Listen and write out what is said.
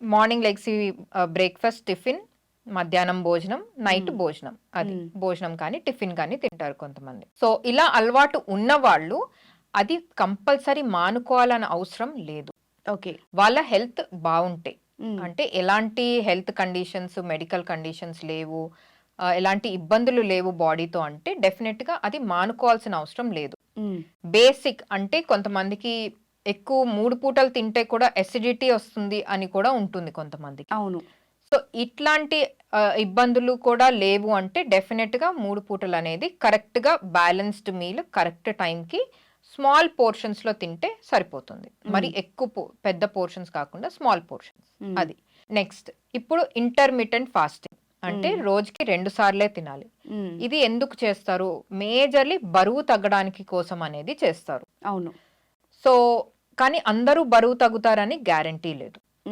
Morning లెగ్సి breakfast, tiffin, మధ్యాహ్నం భోజనం, night హ్మ్. భోజనం. అది. హ్మ్. భోజనం కానీ, టిఫిన్ కానీ తింటారు కొంతమంది. సో, ఇలా అలవాటు ఉన్నవాళ్ళు అది కంపల్సరీ మానుకోవాలని అవసరం లేదు. ఓకే. వాళ్ళ హెల్త్ బావుంటే. హ్మ్. అంటే ఎలాంటి హెల్త్ కండిషన్స్, మెడికల్ కండిషన్స్ లేవు. ఎలాంటి ఇబ్బందులు లేవు బాడీతో అంటే డెఫినిట్‌గా అది మానుకోవాల్సిన అవసరం లేదు. హ్మ్. బేసిక్ అంటే కొంతమందికి ఎక్కువ 3 పూటలు తింటే కూడా ఎసిడిటీ వస్తుంది అని కూడా ఉంటుంది కొంతమందికి. అవును. సో, ఇట్లాంటి ఇబ్బందులు కూడా లేవు అంటే డెఫినిట్‌గా 3 పూటలనేది కరెక్ట్‌గా బ్యాలెన్స్‌డ్ మీల్ కరెక్ట్ టైంకి స్మాల్ పోర్షన్స్‌లో తింటే సరిపోతుంది. మరి హ్మ్. ఎక్కువ పెద్ద పోర్షన్స్ కాకుండా స్మాల్ పోర్షన్స్. హ్మ్. అది. నెక్స్ట్ ఇప్పుడు ఇంటర్మిటెంట్ ఫాస్టింగ్. అంటే హ్మ్. రోజుకి 2 సార్లే తినాలి. హ్మ్. ఇది ఎందుకు చేస్తారు? మేజర్‌లీ బరువు తగ్గడానికి కోసం అనేది చేస్తారు. అవును. సో, కానీ అందరూ బరువు తగ్గుతారని గ్యారంటీ లేదు.